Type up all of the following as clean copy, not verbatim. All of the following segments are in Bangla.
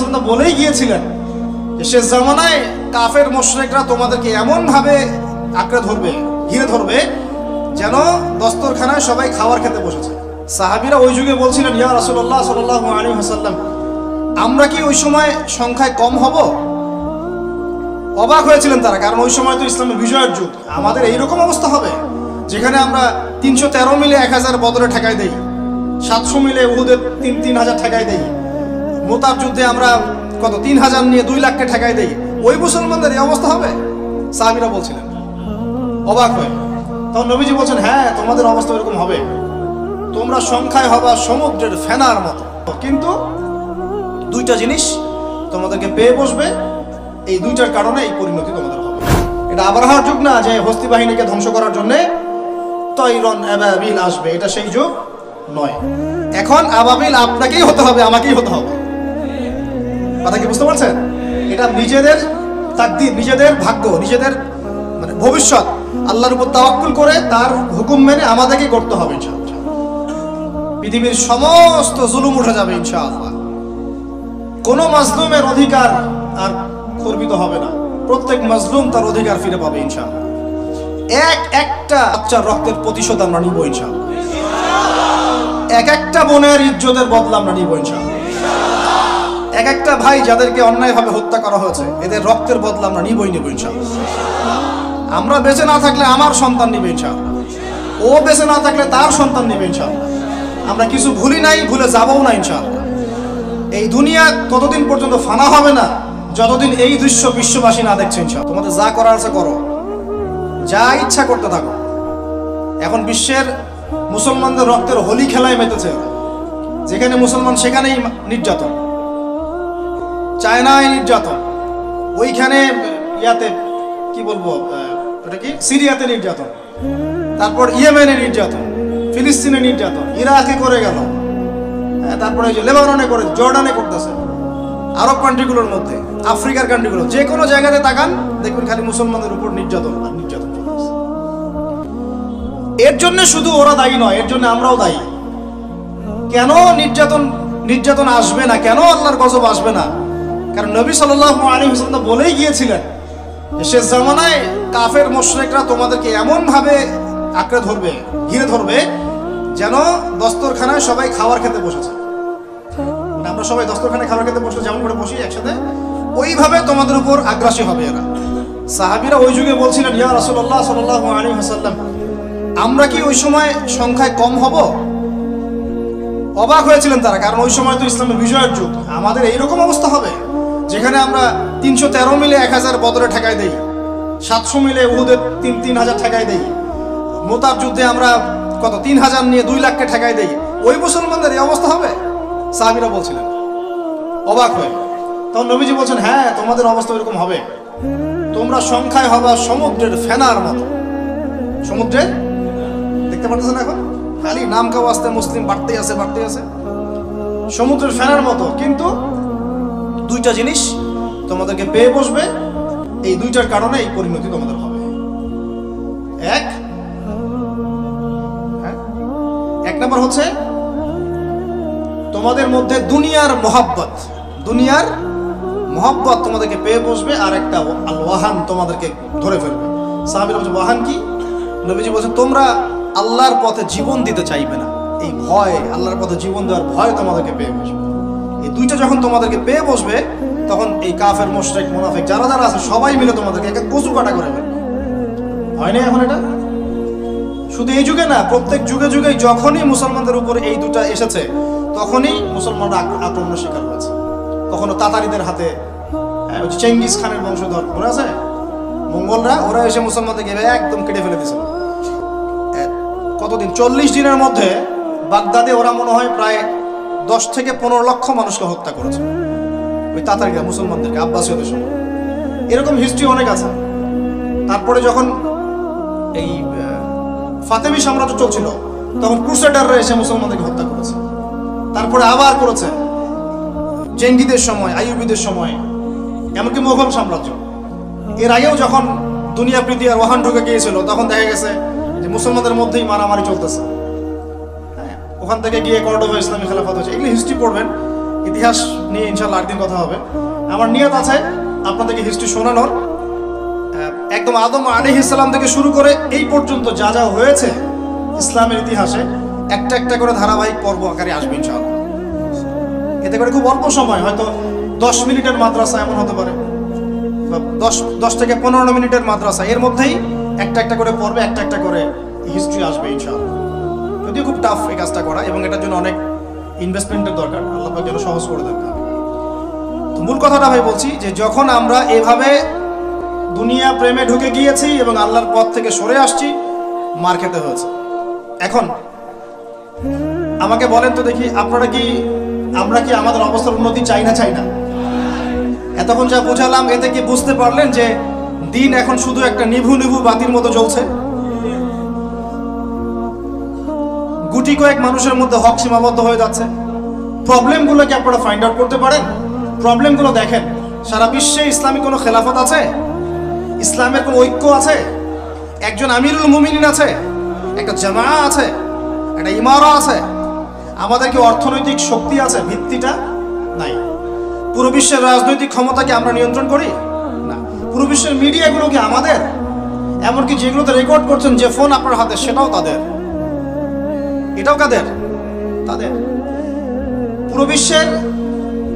সাল্লাম বলেই গিয়েছিলেন যে শেষ জামানায় কাফের মুশরিকরা তোমাদেরকে এমনভাবে আঁকড়ে ধরবে, ঘিরে ধরবে, যেন দস্তরখানায় সবাই খাবার খেতে বসেছে। সাহাবীরা ওই যুগে বলছিলেন, ইয়া রাসূলুল্লাহ সাল্লাল্লাহু আলাইহি ওয়াসাল্লাম, আমরা কি ওই সময় সংখ্যায় কম হব? অবাক হয়েছিলেন তারা, কারণ ওই সময় তো ইসলামের বিজয়ের যুগ। আমাদের এইরকম অবস্থা হবে যেখানে আমরা 313 মিলে 1000 বদরে ঠেকাই দেই, 700 মিলে উহুদের 3000 ঠেকাই দেই, মোতাব যুদ্ধে আমরা কত 3000 নিয়ে 2 লাখকে ঠেকাই দেই। ওই মুসলমানদের এই অবস্থা হবে? সাহাবীরা বলছিলেন অবাক হয়ে। তখন নবীজি বলছেন, হ্যাঁ, তোমাদের অবস্থা এরকম হবে, তোমরা সংখ্যায় হবা সমুদ্রের ফেনার মতো, কিন্তু দুইটা জিনিস তোমাদেরকে পেয়ে বসবে, এই দুইটার কারণে এই পরিণতি তোমাদের হবে। এটা আবরাহার যুগ না যে হস্তি বাহিনীকে ধ্বংস করার জন্য তৈরন আবাবিল আসবে, এটা সেই যুগ নয়। এখন আবাবিল আপনাকেই হতে হবে, আমাকেই হতে হবে। কথা কি বুঝতে পারছেন? এটা নিজেদের তাকদীর, নিজেদের ভাগ্য, নিজেদের মানে ভবিষ্যৎ আল্লাহর উপর তাওয়াক্কুল করে তার হুকুম মেনে আমাদেরকে করতে হবে ইনশাআল্লাহ। পৃথিবীর সমস্ত জুলুম উঠে যাবে ইনশাআল্লাহ। কোনো মাজলুমের অধিকার আর খর্বিত হবে না, প্রত্যেক মাজলুম তার অধিকার ফিরে পাবে ইনশাআল্লাহ। একটা বাচ্চার রক্তের প্রতিশোধ আমরা নিব ইনশাআল্লাহ। একটা বোনের ইজ্জতের বদলা আমরা নিব ইনশাআল্লাহ। একটা ভাই যাদেরকে অন্যায়ভাবে হত্যা করা হয়েছে, এদের রক্তের বদলা আমরা নিবই নেব ইনশাআল্লাহ। আমরা বেঁচে না থাকলে আমার সন্তান নিবে ইনশাআল্লাহ, ও বেঁচে না থাকলে তার সন্তান নেবে ইনশাআল্লাহ। আমরা কিছু ভুলি নাই, ভুলে যাবও না ইনশাআল্লাহ। এই দুনিয়া ততদিন পর্যন্ত ফানা হবে না যতদিন এই দৃশ্য বিশ্ববাসী না দেখছে ইনশাআল্লাহ। তোমাদের যা করার আছে করো, যা ইচ্ছা করতে থাকো। এখন বিশ্বের মুসলমানদের রক্তের হোলি খেলায় মেতেছে, যেখানে মুসলমান সেখানেই নির্যাতন, চায়নায় নির্যাতন, ওইখানে ইয়াতে কি বলবো, ওটা কি সিরিয়াতে নির্যাতন, তারপর ইয়েমেনে নির্যাতন, ফিলিস্তিনে নির্যাতন, ইরাকে করে গেল, তারপরে যে লেবাননে করে, জর্ডানে করতেছে, আরব কান্ট্রিগুলোর মধ্যে, আফ্রিকার কান্ট্রিগুলো, যে কোনো জায়গাতে তাকান দেখবেন খালি মুসলমানদের উপর নির্যাতন আর নির্যাতন। এর জন্য শুধু ওরা দায়ী নয়, এর জন্য আমরাও দায়ী। কেন নির্যাতন আসবে না, কেন আল্লাহর গজব আসবে না? কারণ নবী সাল্লাল্লাহু আলাইহি ওয়াসাল্লাম বলেই গিয়েছিলেন শেষ জামানায় কাফের মুশরিকরা তোমাদেরকে এমনভাবে আঁকড়ে ধরবে, ঘিরে ধরবে, যেন দস্তরখানায় সবাই খাবার খেতে বসেছে। আমরা সবাই দস্তরখানায় খাবার খেতে বসে যেমন করে বসি একসাথে, ওইভাবে তোমাদের উপর আগ্রাসী হবে এরা। সাহাবীরা ওই যুগে বলছিলেন, ইয়া রাসূলুল্লাহ সাল্লাল্লাহু আলাইহি ওয়াসাল্লাম, আমরা কি ওই সময় সংখ্যায় কম হব? অবাক হয়েছিলেন তারা, কারণ ওই সময় তো ইসলামের বিজয়ের যুগ। আমাদের এইরকম অবস্থা হবে যেখানে আমরা 313 মিলে 1000 বদরে ঠেকাই দেই, 700 মিলে উহুদের 3000 ঠেকাই দেই, মোতাব যুদ্ধে আমরা কত 3000 নিয়ে 2 লাখকে ঠেকাই দেই। ওই মুসলমানদের এই অবস্থা হবে? সাহাবীরা বলছিলেন অবাক হয়ে। তখন নবীজি বলছেন, হ্যাঁ, তোমাদের অবস্থা এরকম হবে, তোমরা সংখ্যায় হবা সমুদ্রের ফেনার মতো। সমুদ্রে দেখতে পারতেছেন এখন খালি নাম খাওয়া আসতে মুসলিম বাড়তেই আছে, বাড়তেই আছে, সমুদ্রের ফেনার মতো, কিন্তু দুইটা জিনিস তোমাদেরকে পেয়ে বসবে, এই দুইটার কারণে এই পরিণতি তোমাদের হবে। এক নম্বর হচ্ছে তোমাদের মধ্যে দুনিয়ার মহব্বত তোমাদেরকে পেয়ে বসবে, আর একটা আল ওয়াহান তোমাদেরকে ধরে ফেলবে। সাহাবীরা বলছে, ওয়াহান কি? নবীজি বলছেন, তোমরা আল্লাহর পথে জীবন দিতে চাইবে না, এই ভয়, আল্লাহর পথে জীবন দেওয়ার ভয় তোমাদেরকে পেয়ে বসবে। এই দুইটা যখন তোমাদেরকে পেয়ে বসবে, তখন এই কাফের মুশরিক মুনাফিক যারা যারা আছে সবাই মিলে তোমাদেরকে একটা কচু কাটা করে ফেলবে। হয় না এখন এটা? শুধু এই যুগে না, প্রত্যেক যুগে যুগে যখনই মুসলমানদের উপর এই দুটা এসেছে, তখনই মুসলমানরা আক্রমণের শিকার হয়েছে। কখনো তাতারিদের হাতে, চেঙ্গিস খানের বংশধর মনে আছে, মঙ্গলরা, ওরা এসে মুসলমানদেরকে একদম কেটে ফেলে দিয়েছিল। কতদিন? 40 দিনের মধ্যে বাগদাদে ওরা মনে হয় প্রায় 10 থেকে 15 লক্ষ মানুষকে হত্যা করেছে, ওই তাতারিরা মুসলমানদেরকে, আব্বাসীয়দের সময়। এরকম হিস্ট্রি অনেক আছে। তারপরে যখন এই ফাতেমি সাম্রাজ্য চলছিল, তখন ক্রুসেডাররা এসে মুসলমানদেরকে হত্যা করেছে। তারপরে আবার করেছে জেঙ্গিদের সময়, আইয়ুবীদের সময়, এমনকি মোগল সাম্রাজ্য। এর আগেও যখন দুনিয়া প্রীতি আর ওয়াহান ঢুকে গিয়েছিল, তখন দেখা গেছে যে মুসলমানদের মধ্যেই মারামারি চলতেছে। ওখান থেকে গিয়ে কর্ডোবা ইসলামী খেলাফত হয়েছে। এগুলি হিস্ট্রি পড়বেন, ইতিহাস নিয়ে ইনশাল্লাহ আরেকদিন কথা হবে। আমার নিয়ত আছে আপনাদেরকে হিস্ট্রি শোনানোর, একদম আদম আলাইহিস সালাম থেকে শুরু করে এই পর্যন্ত যা যা হয়েছে ইসলামের ইতিহাসে একটা একটা করে ধারাবাহিক পর্ব আকারে আসবে ইনশাআল্লাহ। এতে করে খুব অল্প সময়, হয়তো 10 মিনিটের মাদ্রাসা এমন হতে পারে, বা 10 থেকে 15 মিনিটের মাদ্রাসা, এর মধ্যেই একটা একটা করে পর্বে একটা একটা করে হিস্ট্রি আসবে ইনশাআল্লাহ। যদিও খুব টাফ এই কাজটা করা, এবং এটার জন্য অনেক ইনভেস্টমেন্টের দরকার, আল্লাহ পাক যেন সহজ করে দেন। তো মূল কথাটা ভাই বলছি যে যখন আমরা এভাবে দুনিয়া প্রেমে ঢুকে গিয়েছি এবং আল্লাহর পথ থেকে সরে আসছি, মার খেতে হয়েছে। এখন আমাকে বলেন তো দেখি, আমরা কি আমাদের অবস্থার উন্নতি চাই না? এতক্ষণ যা বুঝালাম এতে কি বুঝতে পারলেন যে দিন এখন শুধু একটা নিভু নিভু বাতির মতো জ্বলছে? গুটি কয়েক মানুষের মধ্যে হক সীমাবদ্ধ হয়ে যাচ্ছে। প্রবলেমগুলো কি আপনারা ফাইন্ড আউট করতে পারেন? প্রবলেমগুলো দেখেন। সারা বিশ্বে ইসলামিক কোনো খেলাফত আছে? ইসলামের কোনো ঐক্য আছে? একজন আমিরুল মুমিনিন আছে? একটা জামাআ আছে? একটা ইমারা আছে? আমাদের কি অর্থনৈতিক শক্তি আছে? ভিত্তিটা নাই। পুরো বিশ্বের রাজনৈতিক ক্ষমতাকে আমরা নিয়ন্ত্রণ করি না। পুরো বিশ্বের মিডিয়াগুলো কি আমাদের? এমনকি যেগুলোতে রেকর্ড করছেন, যে ফোন আপনার হাতে, সেটাও তাদের। এটাও কাদের? তাদের। পুরো বিশ্বের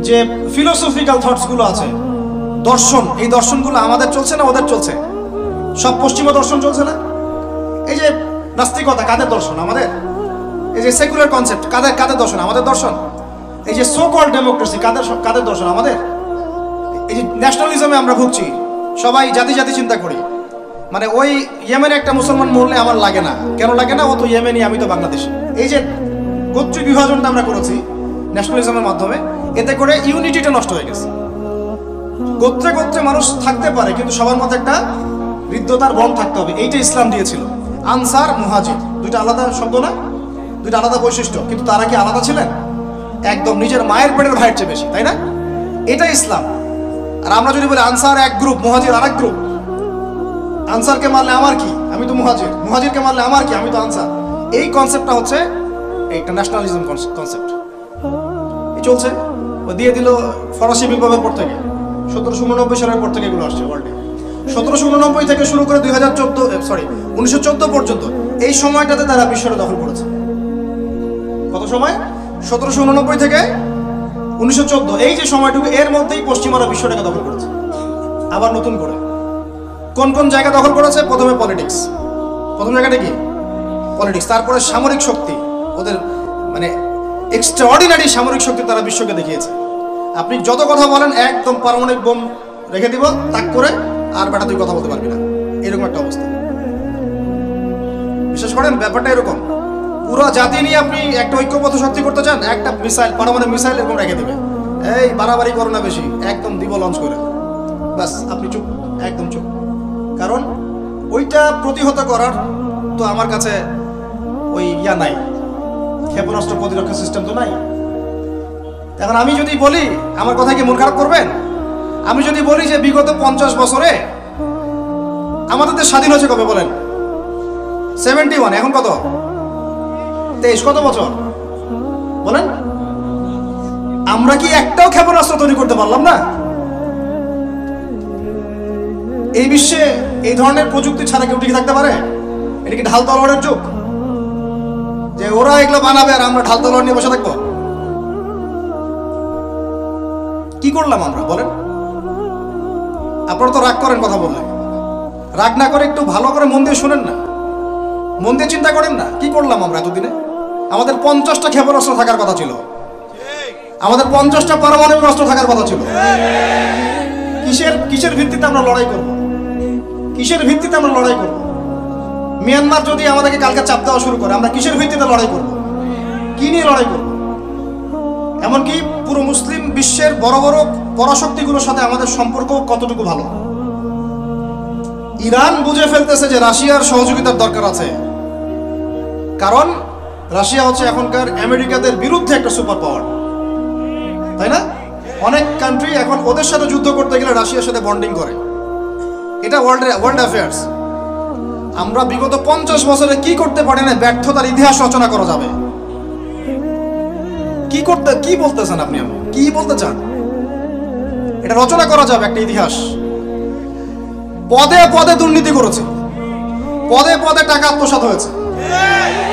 যে ফিলোসফিক্যাল থটসগুলো আছে, দর্শন, এই দর্শনগুলো আমাদের চলছে না ওদের চলছে? সব পশ্চিমা দর্শন চলছে না? এই যে নাস্তিকতা, কাদের দর্শন? আমাদের। এই যে সেকুলার কনসেপ্ট, কাদের দর্শন? আমাদের দর্শন। এই যে সো কল্ড ডেমোক্রেসি, কাদের দর্শন? আমাদের। এই যে ন্যাশনালিজমে আমরা ভুগছি, সবাই জাতি চিন্তা করি। মানে ওই ইয়েমেনে একটা মুসলমান মরলে আমার লাগে না, কেন লাগে না? ও তো ইয়েমেনি, আমি তো বাংলাদেশি। এই যে গোত্রীয় বিভাজনটা আমরা করেছি ন্যাশনালিজমের মাধ্যমে, এতে করে ইউনিটিটা নষ্ট হয়ে গেছে। গোত্রে মানুষ থাকতে পারে, কিন্তু সবার মধ্যে একটা হৃদ্যতার বন্ড থাকতে হবে। এইটা ইসলাম দিয়েছিল। আনসার, মুহাজির, দুইটা আলাদা শব্দ না? দুইটা আলাদা বৈশিষ্ট্য, কিন্তু তারা কি আলাদা ছিলেন? একদম নিজের মায়ের পেটের ভাইয়ের চেয়ে বেশি, তাই না? এটা ইসলাম। আর আমরা যদি বলি আনসার এক গ্রুপ, মুহাজির আরেক গ্রুপ, আনসারকে মারলে আমার কি, আমি তো মুহাজির, মুহাজিরকে মারলে আমার কি, আমি তো আনসার, এই কনসেপ্টটা হচ্ছে একটা ন্যাশনালিজম কনসেপ্ট। এই চলছে। ও দিয়ে দিল ফরাসি বিপ্লবের পর থেকে, 1789 সালের পর থেকে এগুলো আসছে ওয়ার্ল্ডে। 1789 থেকে শুরু করে 1914 পর্যন্ত এই সময়টাতে তারা বিশ্বটা দখল করেছে। কত সময়? 1789 থেকে 1914, এই যে সময়টুকু, এর মধ্যেই পশ্চিমারা বিশ্বটাকে দখল করেছে। আবার নতুন করে কোন কোন জায়গা দখল করেছে? প্রথমে পলিটিক্স, প্রথম জায়গাটা কি? পলিটিক্স। তারপরে সামরিক শক্তি, ওদের মানে এক্সট্রাঅর্ডিনারি সামরিক শক্তি তারা বিশ্বকে দেখিয়েছে। আপনি যত কথা বলেন, একদম পারমাণবিক বোম রেখে দিব তাক করে, আর বেটা তুই কথা বলতে পারবি না, এরকম একটা অবস্থা। বিশ্বাস করেন ব্যাপারটা এরকম। পুরো জাতি নিয়ে আপনি একটা ঐক্যবদ্ধ শক্তি করতে চান, একটা মিসাইল, পারমাণবিক মিসাইল এরকম রেখে দেবে, এই বাড়াবাড়ি করো না বেশি, একদম দিব লঞ্চ করে, ব্যাস আপনি চুপ, একদম চুপ। কারণ ওইটা প্রতিহত করার তো আমার কাছে ওই নাই, ক্ষেপণাস্ত্র প্রতিরক্ষা সিস্টেম তো নাই। এখন আমি যদি বলি, আমার কথা কি মন খারাপ করবেন? আমি যদি বলি যে বিগত 50 বছরে আমাদের দেশ স্বাধীন হয়েছে কবে বলেন? 71, এখন কত? 23, কত বছর বলেন? আমরা কি একটাও ক্ষেপণাস্ত্র তৈরি করতে পারলাম না? এই বিশ্বে এই ধরনের প্রযুক্তি ছাড়া কেউ টিকে থাকতে পারে? এটা কি ঢাল তলোয়ারের যুগ যে ওরা এগুলো বানাবে আর আমরা ঢাল তলোয়ার নিয়ে বসে থাকবো? কি করলাম আমরা বলেন? আপনারা তো রাগ করেন কথা বললে, রাগ না করে একটু ভালো করে মন দিয়ে শুনেন না, মন দিয়ে চিন্তা করেন না। কি করলাম আমরা এতদিনে? আমাদের 50টা ক্ষেপণাস্ত্র থাকার কথা ছিল, আমাদের 50টা পারমাণবিক অস্ত্র থাকার কথা ছিল। কিসের ভিত্তিতে আমরা লড়াই করব? কিসের ভিত্তিতে আমরা লড়াই করব? মিয়ানমার যদি আমাদেরকে কালকে চাপ দেওয়া শুরু করে, আমরা কিসের ভিত্তিতে লড়াই করব? কি নিয়ে লড়াই করব? এমনকি পুরো মুসলিম বিশ্বের বড় বড় পরাশক্তিগুলোর সাথে আমাদের সম্পর্ক কতটুকু ভালো? ইরান বুঝে ফেলতেছে যে রাশিয়ার সহযোগিতার দরকার আছে, কারণ রাশিয়া হচ্ছে এখনকার আমেরিকাদের বিরুদ্ধে একটা সুপার পাওয়ার, তাই না? অনেক কান্ট্রি এখন ওদের সাথে যুদ্ধ করতে গেলে রাশিয়ার সাথে বন্ডিং করে। এটা ওয়ার্ল্ড অ্যাফেয়ার্স। আমরা বিগত 50 বছরে কি করতে পারি না, ব্যর্থতার ইতিহাস রচনা করা যাবে। কি বলতেছেন আপনি? আমি কি বলতে চান? এটা রচনা করা যাবে একটা ইতিহাস। পদে পদে দুর্নীতি করেছে, পদে পদে টাকা আত্মসাৎ হয়েছে,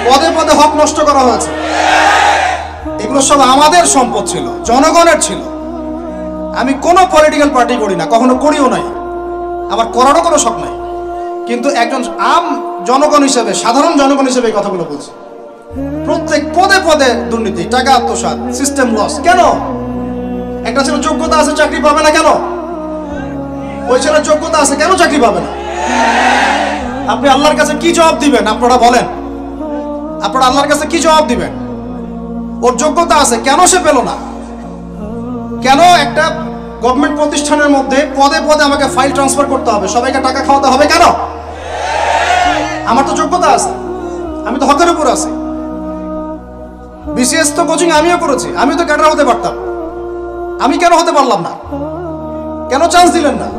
পদে পদে হক নষ্ট করা হয়েছে। এগুলো সব আমাদের সম্পদ ছিল, জনগণের ছিল। আমি কোনো পলিটিক্যাল পার্টি করি না, কখনো করিও নাই, আমার করারও কোনো শখ নাই। কিন্তু একজন জনগণ হিসেবে, সাধারণ জনগণ হিসেবে এই কথাগুলো বলছি। প্রত্যেক পদে পদে দুর্নীতি, টাকা আত্মসাৎ, সিস্টেম লস। কেন? একটা ছেলে যোগ্যতা আছে, চাকরি পাবে না কেন? ওই ছেলের যোগ্যতা আছে, কেন চাকরি পাবে না? আপনি আল্লাহর কাছে কি জবাব দিবেন? আপনারা বলেন, আপনারা আল্লাহর কাছে কি জবাব দিবেন? ওর যোগ্যতা আছে, কেন সে পেল না? কেন একটা গভর্নমেন্ট প্রতিষ্ঠানের মধ্যে পদে পদে আমাকে ফাইল ট্রান্সফার করতে হবে, সবাইকে টাকা খাওয়াতে হবে কেন? আমার তো যোগ্যতা আছে, আমি তো হকের উপর আছি। বিসিএস তো কোচিং আমিও করেছি, আমি তো ক্যাডার হতে পারতাম, আমি কেন হতে পারলাম না? কেন চান্স দিলেন না?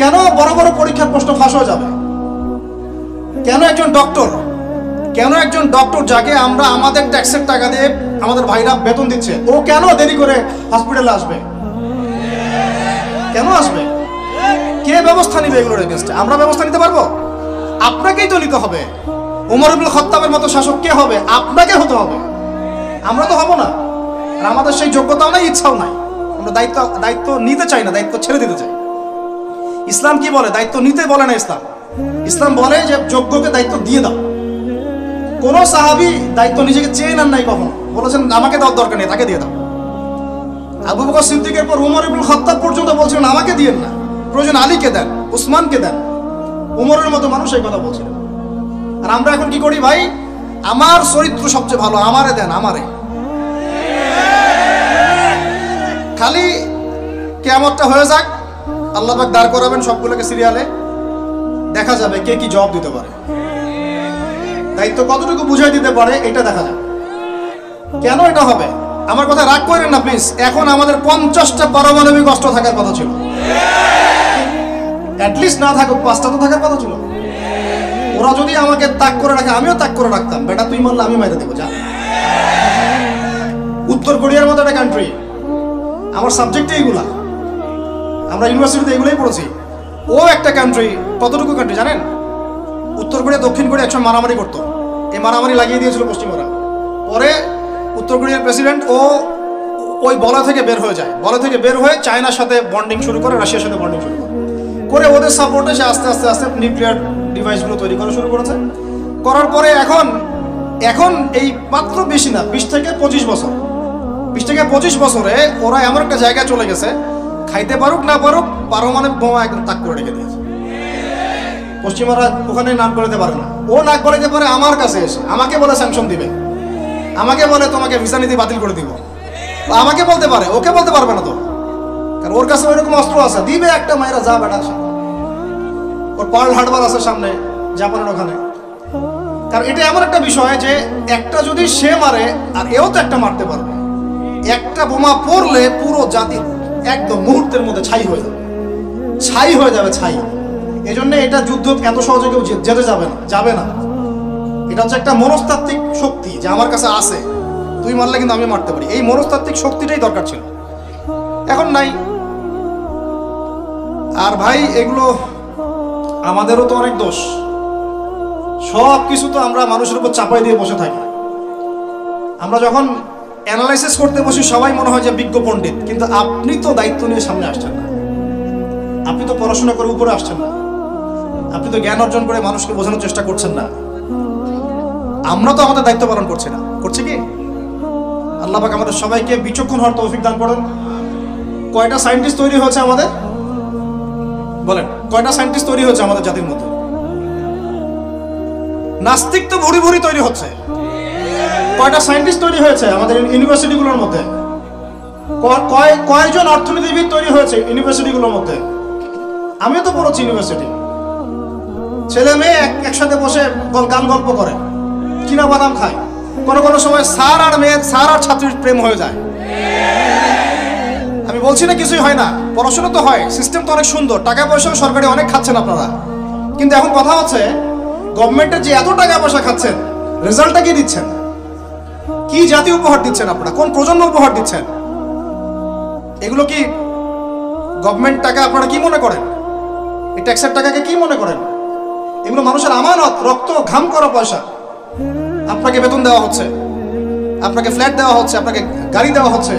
কেন বড় বড় পরীক্ষার প্রশ্ন ফাঁস হয়ে যাবে? কেন একজন ডক্টর যাকে আমরা আমাদের ট্যাক্সের টাকা দিয়ে আমাদের ভাইরা বেতন দিচ্ছে, ও কেন দেরি করে হসপিটালে আসবে? কেন আসবে? কে ব্যবস্থা নিবে এগুলোর এগেইনস্টে? আমরা ব্যবস্থা নিতে পারবো? আপনাকেই তো নিতে হবে। ওমর ইবনে খাত্তাবের মতো শাসক কে হবে? আপনাকে হতে হবে, আমরা তো হব না। আর আমাদের সেই যোগ্যতাও নাই, ইচ্ছাও নাই। আমরা দায়িত্ব নিতে চাই না, দায়িত্ব ছেড়ে দিতে চাই। ইসলাম কি বলে? দায়িত্ব নিতে বলে না ইসলাম। ইসলাম বলে যে যোগ্যকে দায়িত্ব দিয়ে দাও। কোন সাহাবী দায়িত্ব নিজেকে চেয়ে নেন নাই কখনো, বলেছেন আমাকে দেওয়ার দরকার নেই, তাকে দিয়ে দাও। আবু বকর সিদ্দিকের পর ওমর ইবনে খাত্তাব পর্যন্ত বলছিলেন আমাকে দিয়েন না, প্রয়োজন আলীকে দেন, উসমানকে দেন। ওমরের মতো মানুষ এই কথা বলছিলেন। আর আমরা এখন কি করি ভাই? আমার চরিত্র সবচেয়ে ভালো, আমারে দেন, আমারে। খালি কিয়ামতটা হয়ে যাক, আল্লাহ পাক দাঁড় করাবেন সবগুলোকে সিরিয়ালে, দেখা যাবে কে কি জবাব দিতে পারে, দায়িত্ব কতটুকু বুঝাই দিতে পারে, এটা দেখা যাবে। কেন এটা হবে? আমার কথা রাগ করেন না প্লিজ। এখন আমাদের 50টা পারমাণবিক অস্ত্র থাকার কথা ছিল, অ্যাটলিস্ট না থাকুক 5টা তো থাকার কথা ছিল। ওরা যদি আমাকে তাক করে রাখে, আমিও তাক করে রাখতাম। বেটা তুই মারলে আমি মেরে দেবো, যা। উত্তর কোরিয়ার মতো একটা কান্ট্রি, আমার সাবজেক্টে এইগুলা, আমরা ইউনিভার্সিটিতে এগুলোই পড়েছি। ও একটা কান্ট্রি, কতটুকু কান্ট্রি জানেন? উত্তর কোরিয়া দক্ষিণ কোরিয়া একসময় মারামারি করতো, এই মারামারি লাগিয়ে দিয়েছিল পশ্চিমরা। পরে উত্তর কোরিয়ার প্রেসিডেন্ট ওই বলয় থেকে বের হয়ে যায়, বলয় থেকে বের হয়ে চায়নার সাথে বন্ডিং শুরু করে, রাশিয়ার সাথে বন্ডিং শুরু করে ওদের সাপোর্টে সে আস্তে আস্তে আস্তে নিউক্লিয়ার ডিভাইসগুলো তৈরি করা শুরু করেছে। করার পরে এখন এই মাত্র বেশি না, 20 থেকে 25 বছরে ওরা এমন একটা জায়গায় চলে গেছে, খাইতে পারুক না পারুক পারমাণবিক বোমা একদম তাক করে রেখে দিয়েছে। পশ্চিমারা ওখানে নাক গলাতে পারে না, ও নাক গলাতে পারে আমার কাছে এসে আমাকে বলে স্যাংশন দিবে, আমাকে বলে তোমাকে ভিসা নীতি বাতিল করে দিব। আমাকে বলতে পারে, ওকে বলতে পারবে না তো, কারণ ওর কাছে ওইরকম অস্ত্র আছে, দিবে একটা মায়েরা, যা বেড়া। ওর পার্ল হারবার আছে সামনে জাপানের ওখানে। কারণ এটা এমন একটা বিষয় যে একটা যদি সে মারে, আর এও তো একটা মারতে পারবে। একটা বোমা পড়লে পুরো জাতি একদম মুহূর্তের মধ্যে ছাই হয়ে যাবে। এই জন্য এটা যুদ্ধ এত সহজে কেউ যেতে যাবে না। এটা হচ্ছে একটা মনস্তাত্ত্বিক শক্তি যে আমার কাছে আছে, তুই মারলে কিন্তু আমি মারতে পারি। এই মনস্তাত্ত্বিক শক্তিটাই দরকার ছিল, এখন নাই। আর ভাই এগুলো আমাদেরও তো অনেক দোষ। সব কিছু তো আমরা মানুষের উপর চাপাই দিয়ে বসে থাকি। আমরা যখন অ্যানালাইসিস করতে বসি সবাই মনে হয় যে বিজ্ঞ পণ্ডিত, কিন্তু আপনি তো দায়িত্ব নিয়ে সামনে আসছেন না, আপনি তো পড়াশোনা করে উপরে আসছেন না, আপনি তো জ্ঞান অর্জন করে মানুষকে বোঝানোর চেষ্টা করছেন না। আমরা তো আমাদের দায়িত্ব পালন করছি কি? আল্লাহ পাক আমাদের সবাইকে বিচক্ষণ হওয়ার তৌফিক দান করেন। কয়টা সায়েন্টিস্ট তৈরি হয়েছে আমাদের? বলেন, কয়টা সায়েন্টিস্ট তৈরি হয়েছে আমাদের জাতির মধ্যে? নাস্তিক তো ভুরি ভুরি তৈরি হচ্ছে। কয়টা সায়েন্টিস্ট তৈরি হয়েছে আমাদের ইউনিভার্সিটিগুলোর মধ্যে? কয়জন অর্থনীতিবিদ তৈরি হয়েছে ইউনিভার্সিটিগুলোর মধ্যে? আমিও তো পড়েছি ইউনিভার্সিটি। ছেলে মেয়ে একসাথে বসে গান গল্প করে, চীনা বাদাম খায়। কোনো সময় স্যার আর ছাত্রীর প্রেম হয়ে যায়। আমি বলছি না কিছুই হয় না, পড়াশোনা তো হয়, সিস্টেম তো অনেক সুন্দর, টাকা পয়সাও সরকারি অনেক খাচ্ছেন আপনারা। কিন্তু এখন কথা হচ্ছে গভর্নমেন্টের যে এত টাকা পয়সা খাচ্ছেন, রেজাল্টটা কি দিচ্ছেন? কি জাতি উপহার দিচ্ছেন আপনারা? কোন প্রজন্ম উপহার দিচ্ছেন? এগুলো কি গভর্নমেন্ট টাকা আপনারা কি মনে করেন? এই ট্যাক্সের টাকাকে কি মনে করেন? এগুলো মানুষের আমানত, রক্ত ঘাম করা পয়সা। আপনাকে বেতন দেওয়া হচ্ছে, আপনাকে ফ্ল্যাট দেওয়া হচ্ছে, আপনাকে গাড়ি দেওয়া হচ্ছে,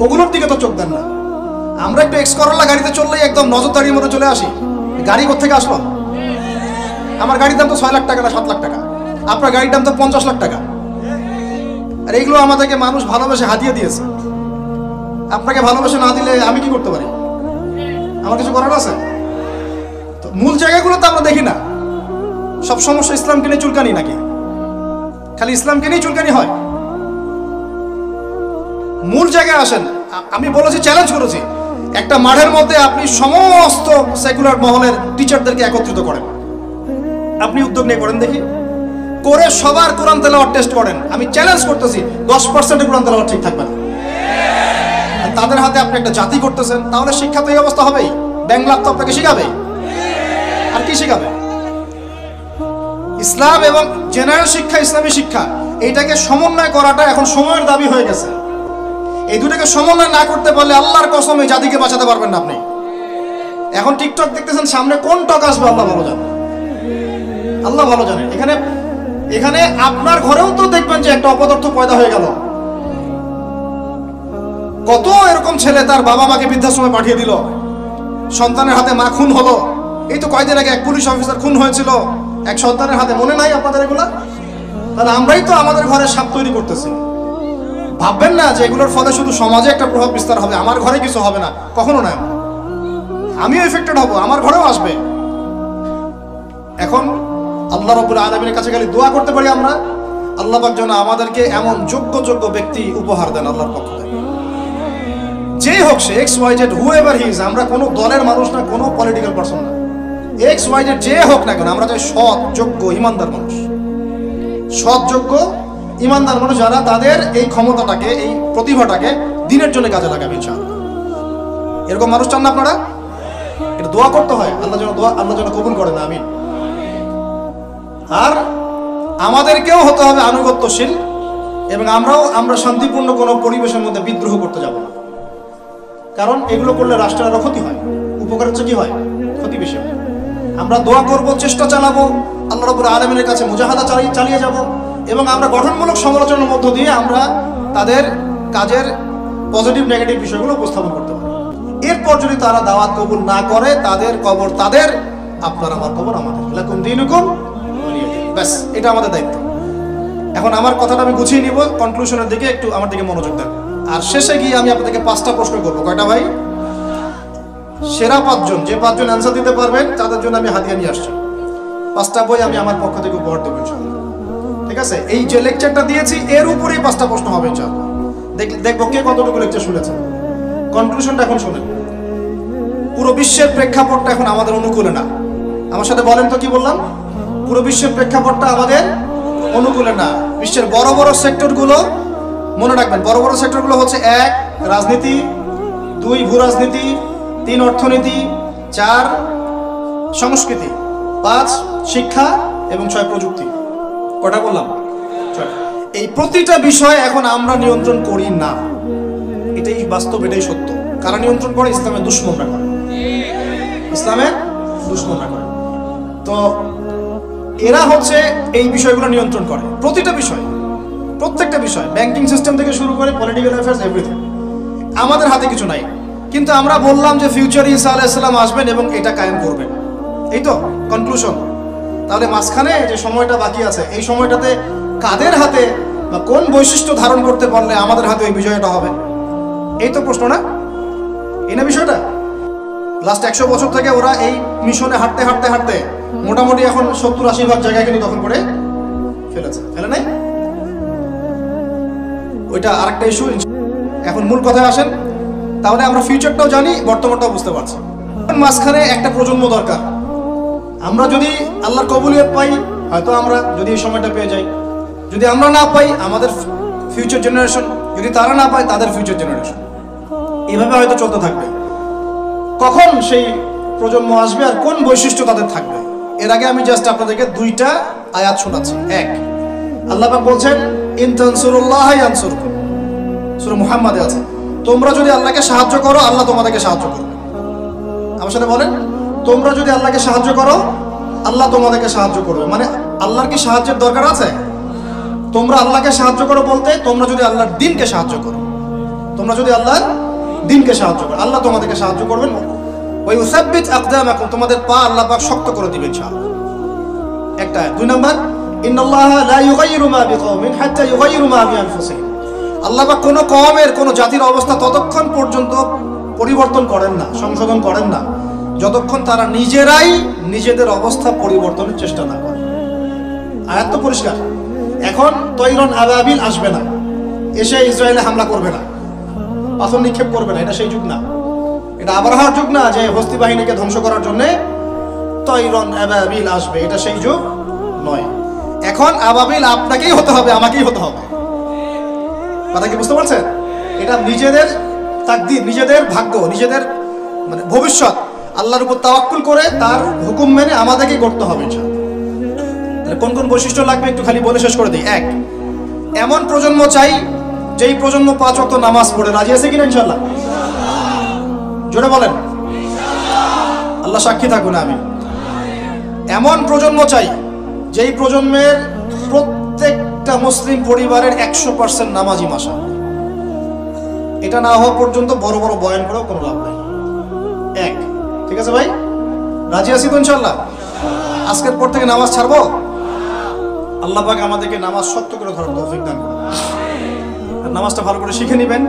ওগুলোর দিকে তো চোখ দেন না। আমরা একটু এক্স করোলা গাড়িতে চললেই একদম নজরদারির মতো চলে আসি। গাড়ি কোত্থেকে আসলো? আমার গাড়ির দাম তো 6 লাখ টাকা না 7 লাখ টাকা, আপনার গাড়ির দাম তো 50 লাখ টাকা। আর এইগুলো আমাদেরকে মানুষ ভালোবেসে হাতিয়ে দিয়েছে। আপনাকে ভালোবেসে না দিলে আমি কি করতে পারি? আমার কিছু করার আছে? তো মূল জায়গাগুলো তো আমরা দেখি না। সব সমস্যা ইসলামকে নিয়ে চুলকানি নাকি? খালি ইসলামকে নিয়ে চুলকানি হয়? মূল জায়গায় আসেন। আমি বলেছি, চ্যালেঞ্জ করেছি, একটা মাঠের মধ্যে আপনি সমস্ত সেকুলার মহলের টিচারদেরকে একত্রিত করেন। আপনি উদ্যোগ নিয়ে করেন দেখি, করে সবার কোরআন তেলাওয়াত টেস্ট করেন। আমি চ্যালেঞ্জ করতেছি 10% কোরআন তেলাওয়াত ঠিক থাকবে না। তাদের হাতে আপনি একটা জাতি করতেছেন, তাহলে শিক্ষা তো এই অবস্থা হবেই। ব্যাংলা তো আপনাকে শিখাবে, আর কি শিখাবে? ইসলাম এবং জেনারেল শিক্ষা, ইসলামী শিক্ষা, এইটাকে সমন্বয় করাটা এখন সময়ের দাবি হয়ে গেছে। এই দুটাকে সমন্বয় না করতে পারলে আল্লাহর কসম এই জাতিকে বাঁচাতে পারবেন না আপনি। এখন টিকটক দেখতেছেন, সামনে কোন টক আসবে আল্লাহ ভালো জানেন, আল্লাহ ভালো জানেন। এখানে আপনার ঘরেও তো দেখবেন যে একটা অপদার্থ পয়দা হয়ে গেল। কত এরকম ছেলে তার বাবা মাকে বৃদ্ধাশ্রমে পাঠিয়ে দিল, সন্তানের হাতে মা খুন হলো। এই তো কয়েকদিন আগে এক পুলিশ অফিসার খুন হয়েছিল এক সন্তানের হাতে, মনে নাই আপনাদের এগুলা? তাহলে আমরাই তো আমাদের ঘরে সাপ তৈরি করতেছি। ভাববেন না যে এগুলোর ফলে শুধু সমাজে একটা প্রভাব বিস্তার হবে, আমার ঘরে কিছু হবে না, কখনো না। আমিও এফেক্টেড হব, আমার ঘরেও আসবে। এখন আল্লাহ রাব্বুল আলামিনের কাছে খালি দোয়া করতে পারি আমরা, আল্লাহ পাক যেন আমাদেরকে এমন যোগ্য ব্যক্তি উপহার দেন আল্লাহর পক্ষ থেকে। যেই হোক সে XYZ, হুএভার হি ইজ, আমরা কোনো দলের মানুষ না, কোনো পলিটিক্যাল পারসন না। XYZ যে হোক না কেন, আমরা চাই সৎ, যোগ্য, ইমানদার মানুষ। সৎ, যোগ্য, ইমানদার মানুষ যারা তাদের এই ক্ষমতাটাকে, এই প্রতিভাটাকে দিনের জন্য কাজে লাগাবে ইনশাআল্লাহ। এরকম মানুষ চান না আপনারা? এটা দোয়া করতে হয়, আল্লাহ যেন কবুল করেন, আমিন। আর আমাদেরকেও হতে হবে আনুগত্যশীল, এবং আমরা শান্তিপূর্ণ কোনো পরিবেশের মধ্যে বিদ্রোহ করতে যাব না। কারণ এগুলো করলে রাষ্ট্রের আরো ক্ষতি হয়, উপকার হচ্ছে কি হয়? ক্ষতি বেশি হয়। আমরা দোয়া করব, চেষ্টা চালাবো, আল্লাহ রাব্বুল আলামিনের কাছে মুজাহাদা চালিয়ে যাব, এবং আমরা গঠনমূলক সমালোচনার মধ্য দিয়ে আমরা তাদের কাজের পজিটিভ নেগেটিভ বিষয়গুলো উপস্থাপন করতে পারি। এরপর যদি তারা দাওয়াত কবুল না করে, তাদের কবর তাদের, আপনার আমার কবর আমাদের। লাকুম দীনুকুম ওয়ালিয়া দীন। ব্যাস, এটা আমাদের দায়িত্ব। এখন আমার কথাটা আমি গুছিয়ে নিব, কনক্লুশনের দিকে একটু আমার দিকে মনোযোগ দেন। আর শেষে গিয়ে আমি আপনাদেরকে 5টা প্রশ্ন করবো। কয়টা ভাই? সেরা 5 জন, যে 5 জন অ্যান্সার দিতে পারবেন তাদের জন্য আমি হাদিয়া নিয়ে আসছি। 5টা বই আমি আমার পক্ষ থেকে উপহার দেবো ইনশাআল্লাহ। ঠিক আছে? এই যে লেকচারটা দিয়েছি এর উপরেই 5টা প্রশ্ন হবে ইনশাআল্লাহ। দেখবো কে কতটুকু লেকচার শুনেছেন। কনক্লুশনটা এখন শুনেন। পুরো বিশ্বের প্রেক্ষাপটটা এখন আমাদের অনুকূলে না। আমার সাথে বলেন তো কি বললাম? পুরো বিশ্বের প্রেক্ষাপটটা আমাদের অনুকূলে না। বিশ্বের বড় বড় সেক্টরগুলো মনে রাখবেন, বড় বড় সেক্টরগুলো হচ্ছে 1 রাজনীতি, 2 ভূ রাজনীতি, 3 অর্থনীতি, 4 সংস্কৃতি, 5 শিক্ষা এবং 6 প্রযুক্তি। কটা বললাম? 6। এই প্রতিটা বিষয় এখন আমরা নিয়ন্ত্রণ করি না। এটাই বাস্তব, এটাই সত্য। কারা নিয়ন্ত্রণ করে? ইসলামের দুশমনরা করে। ইসলামের দুশমনরা করে। তো এরা হচ্ছে এই বিষয়গুলো নিয়ন্ত্রণ করে। প্রতিটা বিষয়, প্রত্যেকটা বিষয়, ব্যাংকিং সিস্টেম থেকে শুরু করে পলিটিক্যাল অ্যাফেয়ার্স, এভরিথিং। আমাদের হাতে কিছু নাই, কিন্তু আমরা বললাম যে ফিউচারে ঈসা আলাইহিস সালাম আসবেন এবং এটা কায়েম করবেন। এই তো কনক্লুশন। তাহলে মাঝখানে যে সময়টা বাকি আছে, এই সময়টাতে কাদের হাতে বা কোন বৈশিষ্ট্য ধারণ করতে পারলে আমাদের হাতে এই বিজয়টা হবে? এই তো প্রশ্ন না? এই না বিষয়টা? লাস্ট 100 বছর থেকে ওরা এই মিশনে হাঁটতে মোটামুটি এখন 70-80 ভাগ জায়গায় কিন্তু দখল করে ফেলেছে। ফেলে নাই? ওইটা আরেকটা ইস্যু। এখন মূল কথায় আসেন। তাহলে আমরা ফিউচারটাও জানি, বর্তমানটাও বুঝতে পারছি। মাঝখানে একটা প্রজন্ম দরকার। আমরা যদি আল্লাহর কবুলিয়ত পাই, হয়তো আমরা যদি এই সময়টা পেয়ে যাই। যদি আমরা না পাই, আমাদের ফিউচার জেনারেশন, যদি তারা না পায়, তাদের ফিউচার জেনারেশন। এভাবে হয়তো চলতে থাকবে। কখন সেই প্রজন্ম আসবে আর কোন বৈশিষ্ট্য তাদের থাকবে, এর আগে আমি জাস্ট আপনাদেরকে 2টা আয়াত শোনাচ্ছি। 1, আল্লাহ পাক বলছেন ইন তানসুরুল্লাহ ইয়ানসুরকুম, সূরা মুহাম্মাদে আছে, তোমরা যদি আল্লাহকে সাহায্য করো আল্লাহ তোমাদেরকে সাহায্য করবে। আমার সাথে বলেন, তোমরা যদি আল্লাহকে সাহায্য করো আল্লাহ তোমাদেরকে সাহায্য করবে। মানে আল্লাহর কি সাহায্যের দরকার আছে? তোমরা আল্লাহকে সাহায্য করো বলতে তোমরা যদি আল্লাহর দ্বীনকে সাহায্য করো, তোমরা যদি আল্লাহর দ্বীনকে সাহায্য করো আল্লাহ তোমাদেরকে সাহায্য করবেন। ওই ইউসাব্বিত আকদামাকুম, তোমাদের পা আল্লাহ পাক শক্ত করে দিবেন ইনশাআল্লাহ। একটা। দুই নাম্বার, ইন্নাল্লাহা লা ইউগাইয়িরু মা বিকওমিন হাত্তা ইউগাইয়িরু মা বিআনফুসিহিম, আল্লাহ পাক কোনো কওমের কোনো জাতির অবস্থা ততক্ষণ পর্যন্ত পরিবর্তন করেন না, সংশোধন করেন না, যতক্ষণ তারা নিজেরাই নিজেদের অবস্থা পরিবর্তনের চেষ্টা না করে। আয়াত তো পরিষ্কার। এখন তৈরন আবাবিল আসবে না, এসে ইসরায়েলে হামলা করবে না, পাথর নিক্ষেপ করবে না, এটা সেই যুগ না। এটা আবরাহার যুগ না যে হস্তি বাহিনীকে ধ্বংস করার জন্য তৈরন আবাবিল আসবে, এটা সেই যুগ নয়। এখন আবাবিল আপনাকেই হতে হবে, আমাকেই হতে হবে। কথা কি বুঝতে পারছেন? এটা নিজেদের তাকদীর, নিজেদের ভাগ্য, নিজেদের মানে ভবিষ্যৎ আল্লাহর উপর তাওয়াক্কুল করে তার হুকুম মেনে আমাদেরকে করতে হবে ইনশাআল্লাহ। তাহলে কোন কোন বৈশিষ্ট্য লাগবে একটু খালি বলে শেষ করে দিই। এক, এমন প্রজন্ম চাই যেই প্রজন্ম 5 ওয়াক্ত নামাজ পড়ে। রাজি আছে কিনা ইনশাআল্লাহ? জোরে বলেন। আল্লাহ সাক্ষী থাকুন, আমি। এমন প্রজন্ম চাই যেই প্রজন্মের প্রত্যেকটা মুসলিম পরিবারের 100% নামাজি মাশা। এটা না হওয়া পর্যন্ত বড় বড় বয়ান করেও কোনো লাভ নাই। এক, ঠিক আছে ভাই? রাজি আছি তো ইনশাআল্লাহ? আজকের পর থেকে নামাজ ছাড়বো? আল্লাহ পাক আমাদেরকে নামাজ সত্য করে ধরার তৌফিক দান করুন। আর নামাজটা ভালো করে শিখে নেবেন,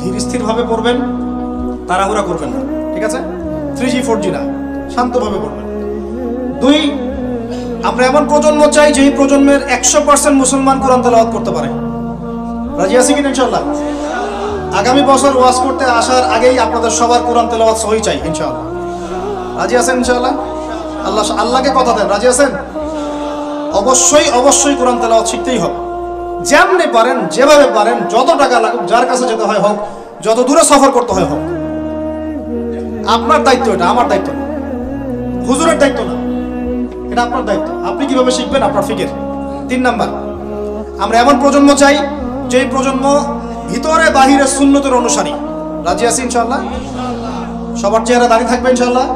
ধীর স্থিরভাবে পড়বেন, তাড়াহুড়া করবেন না, ঠিক আছে? 3G 4G না, শান্তভাবে পড়বেন। 2, আমরা এমন প্রজন্ম চাই যেই প্রজন্মের 100% মুসলমান কোরআন তেলাওয়াত করতে পারে। রাজি আছি কিনা ইনশাআল্লাহ? আগামী বছর ওয়াজ করতে আসার আগেই আপনাদের সবার কোরআন তেলাওয়াত সহি চাই ইনশাআল্লাহ। রাজি আছেন ইনশাআল্লাহ? আল্লাহকে কথা দেন, রাজি আছেন? অবশ্যই অবশ্যই কোরআন তেলাওয়াত শিখতেই হবে। যেমনি পারেন, যেভাবে পারেন, যত টাকা লাগুক, যার কাছে যেতে হয় হোক, যত দূরে সফর করতে হয় হোক। আপনার দায়িত্ব এটা, আমার দায়িত্ব না, হুজুরের দায়িত্ব না, এটা আপনার দায়িত্ব। আপনি কিভাবে শিখবেন আপনার ফিকির। 3 নাম্বার, আমরা এমন প্রজন্ম চাই যেই প্রজন্ম ভিতরে বাহিরে সুন্নতের অনুসারী। রাজি আছি ইনশাআল্লাহ? সবার চেহারা দাঁড়িয়ে থাকবে ইনশাআল্লাহ?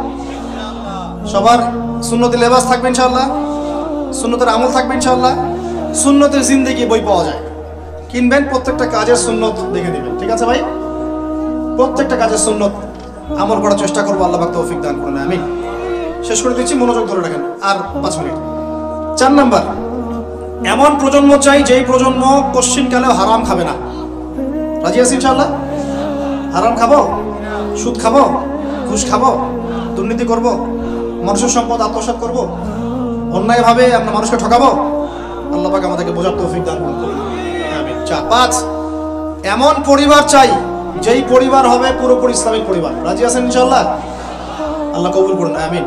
সবার সুন্নতি লেবাস থাকবে ইনশাআল্লাহ? সুন্নতের আমল থাকবে ইনশাআল্লাহ? সুন্নতের জিন্দেগি বই পাওয়া যায়, কিনবেন, প্রত্যেকটা কাজের সুন্নত দেখে দিবেন, ঠিক আছে ভাই? প্রত্যেকটা কাজের সুন্নত আমল করার চেষ্টা করবো, আল্লাহ পাক তৌফিক দান করুন, আমিন। শেষ করে দিচ্ছি, মনোযোগ ধরে রাখেন, আর 5 মিনিট। 4 নাম্বার, এমন প্রজন্ম চাই যেই প্রজন্ম কোশ্চিনকালেও হারাম খাবে না। রাজি আছি ইনশাআল্লাহ? হারাম খাবো, সুদ খাবো, ঘুষ খাবো, দুর্নীতি করব, মানুষের সম্পদ আত্মসাৎ করব, অন্যায়ভাবে আমরা মানুষকে ঠকাবো? আল্লাহ পাক আমাদেরকে বোঝার তৌফিক দান করুন, আমিন। 5, এমন পরিবার চাই যেই পরিবার হবে পুরোপুরি ইসলামিক পরিবার। রাজি আছেন ইনশাআল্লাহ? আল্লাহ কবুল করুন, আমিন।